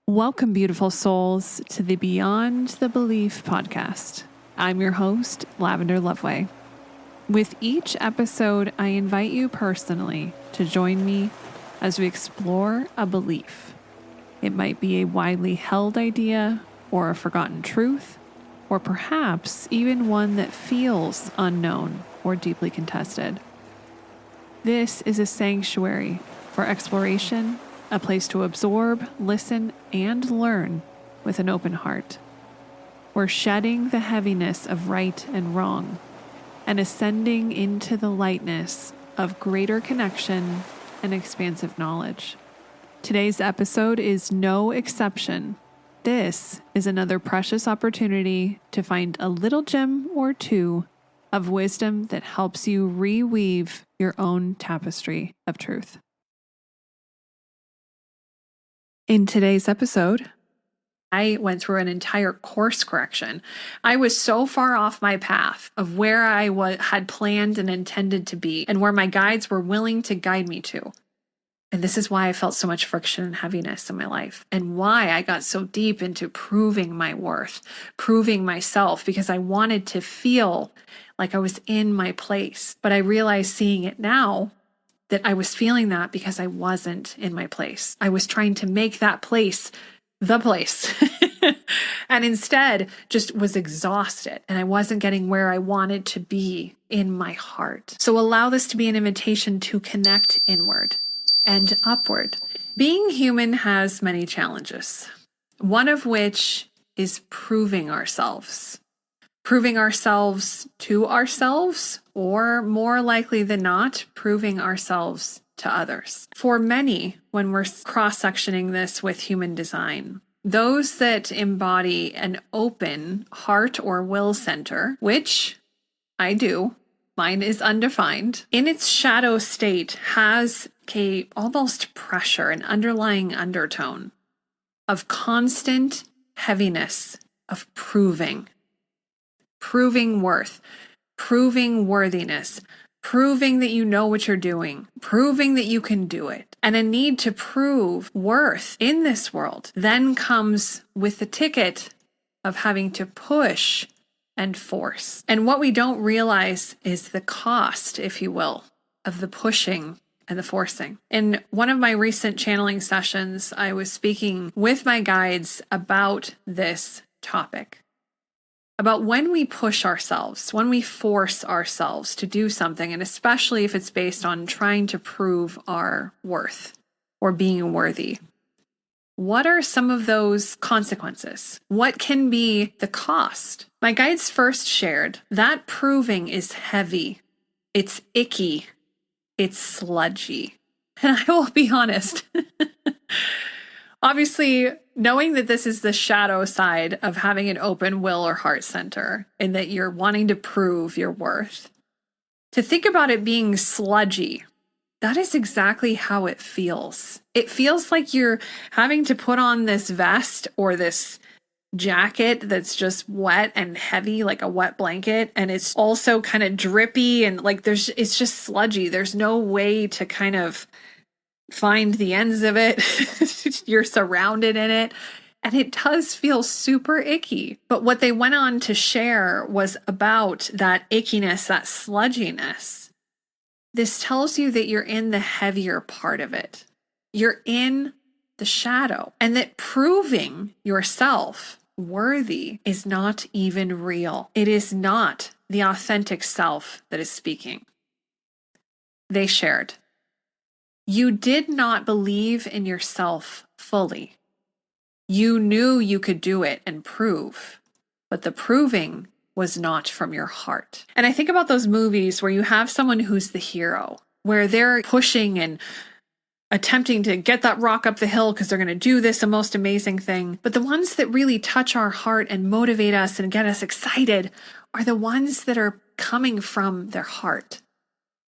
Welcome, beautiful souls, to the Beyond the Belief podcast. I'm your host, Lavender Loveway. With each episode, I invite you personally to join me as we explore a belief. It might be a widely held idea, or a forgotten truth, or perhaps even one that feels unknown or deeply contested. This is a sanctuary for exploration, a place to absorb, listen, and learn with an open heart. We're shedding the heaviness of right and wrong and ascending into the lightness of greater connection and expansive knowledge. Today's episode is no exception. This is another precious opportunity to find a little gem or two of wisdom that helps you reweave your own tapestry of truth. In today's episode, I went through an entire course correction. I was so far off my path of where I had planned and intended to be and where my guides were willing to guide me to. And this is why I felt so much friction and heaviness in my life, and why I got so deep into proving my worth, proving myself, because I wanted to feel like I was in my place. But I realized, seeing it now, that I was feeling that because I wasn't in my place. I was trying to make that place the place and instead just was exhausted, and I wasn't getting where I wanted to be in my heart. So allow this to be an invitation to connect inward and upward. Being human has many challenges, one of which is proving ourselves. Proving ourselves to ourselves, or more likely than not, proving ourselves to others. For many, when we're cross-sectioning this with human design, those that embody an open heart or will center, which I do, mine is undefined, in its shadow state has a almost pressure, an underlying undertone of constant heaviness of proving worth, proving worthiness, proving that you know what you're doing, proving that you can do it. And a need to prove worth in this world then comes with the ticket of having to push and force. And what we don't realize is the cost, if you will, of the pushing and the forcing. In one of my recent channeling sessions, I was speaking with my guides about this topic. About when we push ourselves, when we force ourselves to do something, and especially if it's based on trying to prove our worth or being worthy. What are some of those consequences? What can be the cost? My guides first shared that proving is heavy, it's icky, it's sludgy. And I will be honest. Obviously, knowing that this is the shadow side of having an open will or heart center, and that you're wanting to prove your worth, to think about it being sludgy, that is exactly how it feels. It feels like you're having to put on this vest or this jacket that's just wet and heavy, like a wet blanket, and it's also kind of drippy and like it's just sludgy. There's no way to kind of find the ends of it. You're surrounded in it. And it does feel super icky. But what they went on to share was about that ickiness, that sludginess. This tells you that you're in the heavier part of it. You're in the shadow. And that proving yourself worthy is not even real. It is not the authentic self that is speaking. They shared, you did not believe in yourself fully. You knew you could do it and prove, but the proving was not from your heart. And I think about those movies where you have someone who's the hero, where they're pushing and attempting to get that rock up the hill because they're going to do this most amazing thing. But the ones that really touch our heart and motivate us and get us excited are the ones that are coming from their heart.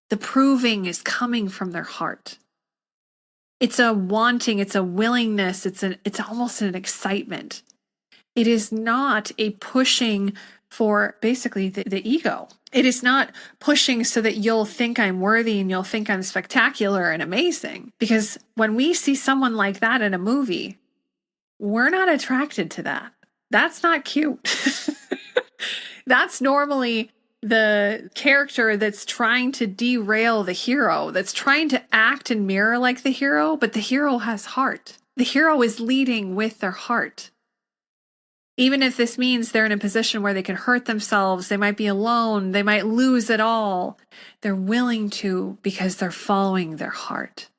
The proving is coming from their heart. It's a wanting, it's a willingness, it's almost an excitement. It is not a pushing for basically the ego. It is not pushing so that you'll think I'm worthy and you'll think I'm spectacular and amazing. Because when we see someone like that in a movie, we're not attracted to that. That's not cute. That's normally the character that's trying to derail the hero, that's trying to act and mirror like the hero, but the hero has heart. The hero is leading with their heart. Even if this means they're in a position where they can hurt themselves, they might be alone, they might lose it all, they're willing to because they're following their heart.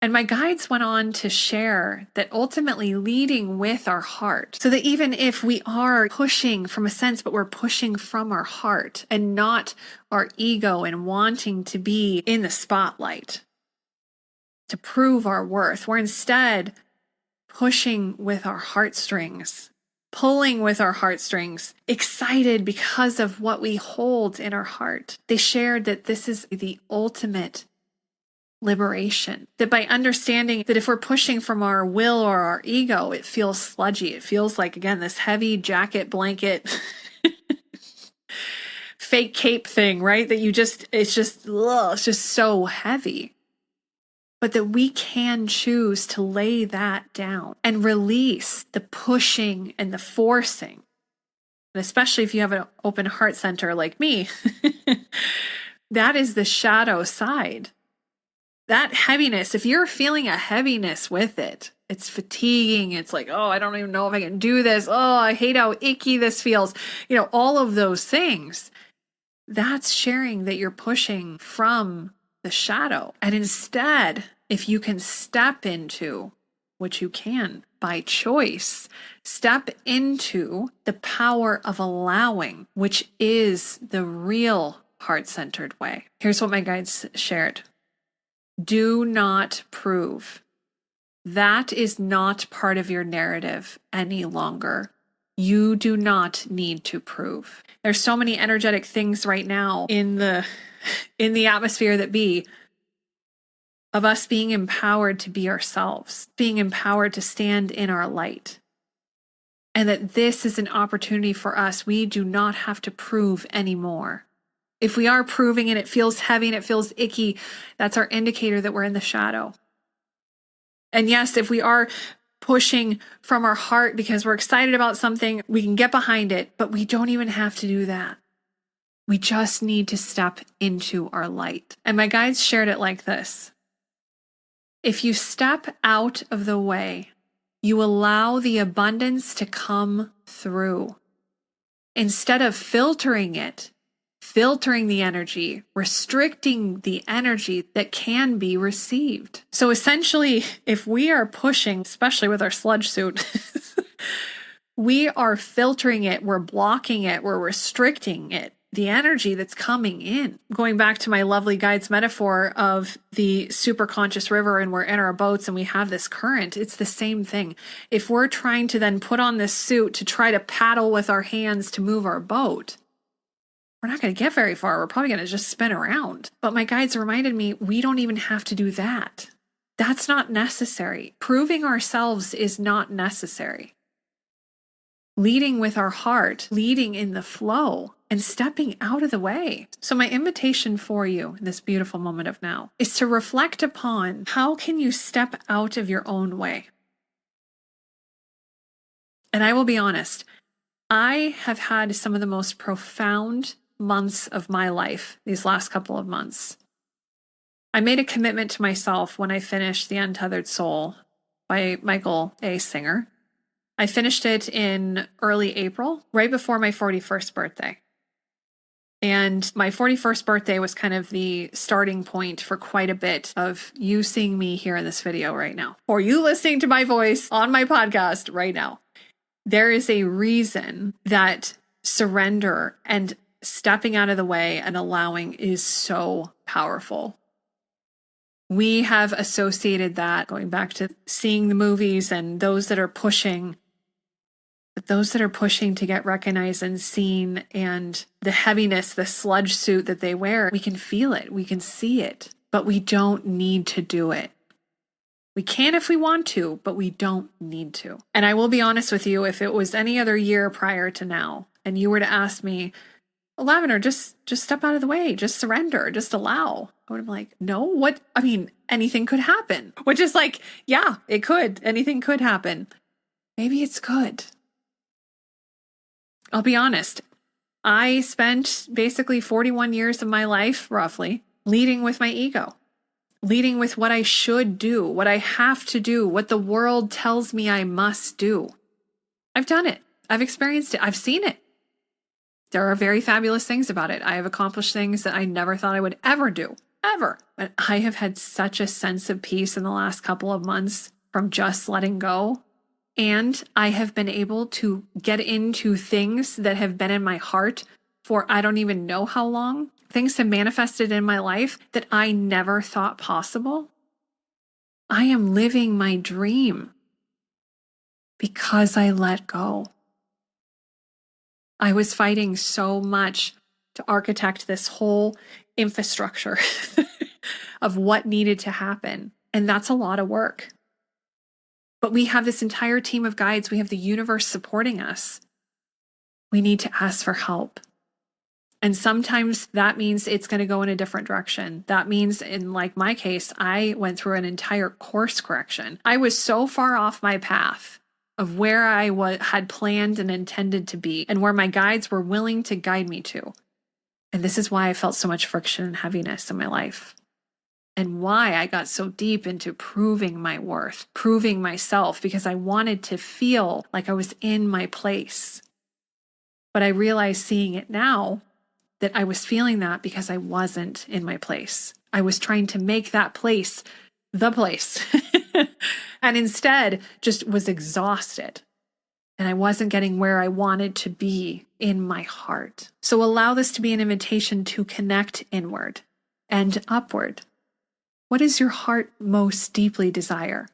And my guides went on to share that ultimately leading with our heart, so that even if we are pushing from a sense, but we're pushing from our heart and not our ego and wanting to be in the spotlight to prove our worth, we're instead pushing with our heartstrings, pulling with our heartstrings, excited because of what we hold in our heart. They shared that this is the ultimate liberation. That by understanding that if we're pushing from our will or our ego, it feels sludgy. It feels like, again, this heavy jacket, blanket, fake cape thing, right? That it's just so heavy. But that we can choose to lay that down and release the pushing and the forcing. And especially if you have an open heart center like me, that is the shadow side. That heaviness, if you're feeling a heaviness with it, it's fatiguing. It's like, oh, I don't even know if I can do this. Oh, I hate how icky this feels. All of those things. That's sharing that you're pushing from the shadow. And instead, if you can step into, which you can by choice, step into the power of allowing, which is the real heart-centered way. Here's what my guides shared. Do not prove. That is not part of your narrative any longer. You do not need to prove. There's so many energetic things right now in the atmosphere that be of us being empowered to be ourselves, being empowered to stand in our light. And that this is an opportunity for us. We do not have to prove anymore. If we are proving and it feels heavy and it feels icky, that's our indicator that we're in the shadow. And yes, if we are pushing from our heart because we're excited about something, we can get behind it, but we don't even have to do that. We just need to step into our light. And my guides shared it like this. If you step out of the way, you allow the abundance to come through. Instead of filtering it, filtering the energy, restricting the energy that can be received. So essentially, if we are pushing, especially with our sludge suit, we are filtering it, we're blocking it, we're restricting it, the energy that's coming in. Going back to my lovely guide's metaphor of the superconscious river and we're in our boats and we have this current, it's the same thing. If we're trying to then put on this suit to try to paddle with our hands to move our boat, we're not going to get very far. We're probably going to just spin around. But my guides reminded me, we don't even have to do that. That's not necessary. Proving ourselves is not necessary. Leading with our heart, leading in the flow, and stepping out of the way. So my invitation for you in this beautiful moment of now is to reflect upon how can you step out of your own way? And I will be honest, I have had some of the most profound months of my life these last couple of months. I made a commitment to myself when I finished The Untethered Soul by Michael A. Singer. I finished it in early April, right before my 41st birthday. And my 41st birthday was kind of the starting point for quite a bit of you seeing me here in this video right now, or you listening to my voice on my podcast right now. There is a reason that surrender and stepping out of the way and allowing is so powerful. We have associated that, going back to seeing the movies and those that are pushing, but those that are pushing to get recognized and seen, and the heaviness, the sludge suit that they wear, we can feel it, we can see it, but we don't need to do it. We can if we want to, but we don't need to. And I will be honest with you, if it was any other year prior to now, and you were to ask me, Lavender, just step out of the way, just surrender, just allow, I would have been like, no, what? I mean, anything could happen, which is like, yeah, it could. Anything could happen. maybe it's good. I'll be honest. I spent basically 41 years of my life, roughly, leading with my ego, leading with what I should do, what I have to do, what the world tells me I must do. I've done it. I've experienced it. I've seen it. There are very fabulous things about it. I have accomplished things that I never thought I would ever do, ever. But I have had such a sense of peace in the last couple of months from just letting go. And I have been able to get into things that have been in my heart for I don't even know how long. Things have manifested in my life that I never thought possible. I am living my dream because I let go. I was fighting so much to architect this whole infrastructure of what needed to happen. And that's a lot of work. But we have this entire team of guides. We have the universe supporting us. We need to ask for help. And sometimes that means it's going to go in a different direction. That means, in like my case, I went through an entire course correction. I was so far off my path of where I had planned and intended to be and where my guides were willing to guide me to. And this is why I felt so much friction and heaviness in my life. And why I got so deep into proving my worth, proving myself, because I wanted to feel like I was in my place. But I realized, seeing it now, that I was feeling that because I wasn't in my place. I was trying to make that place the place. And instead just was exhausted. And I wasn't getting where I wanted to be in my heart. So allow this to be an invitation to connect inward and upward. What does your heart most deeply desire?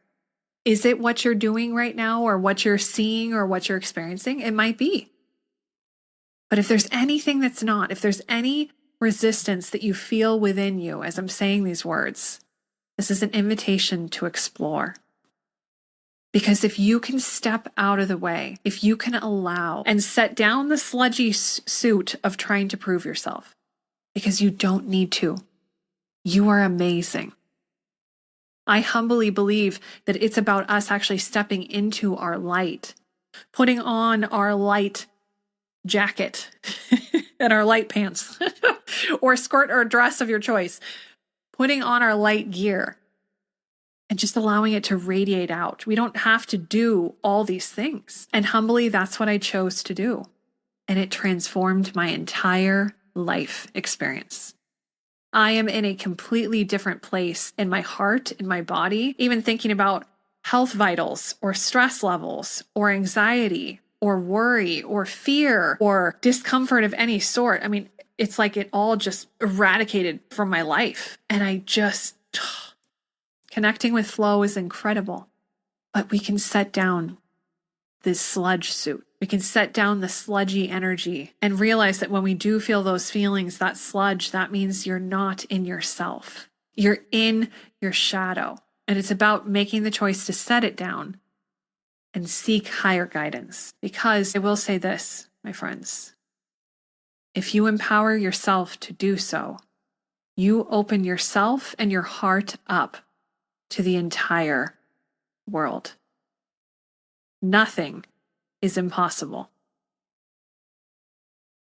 Is it what you're doing right now, or what you're seeing, or what you're experiencing? It might be. But if there's anything that's not, if there's any resistance that you feel within you as I'm saying these words, this is an invitation to explore. Because if you can step out of the way, if you can allow and set down the sludgy suit of trying to prove yourself, because you don't need to. You are amazing. I humbly believe that it's about us actually stepping into our light, putting on our light jacket and our light pants or skirt or dress of your choice, putting on our light gear and just allowing it to radiate out. We don't have to do all these things. And humbly, that's what I chose to do. And it transformed my entire life experience. I am in a completely different place in my heart, in my body, even thinking about health vitals or stress levels or anxiety or worry or fear or discomfort of any sort. I mean, it's like it all just eradicated from my life. And I just, connecting with flow is incredible. But we can set down this sludge suit. We can set down the sludgy energy and realize that when we do feel those feelings, that sludge, that means you're not in yourself. You're in your shadow. And it's about making the choice to set it down and seek higher guidance. Because I will say this, my friends, if you empower yourself to do so, you open yourself and your heart up to the entire world. Nothing is impossible.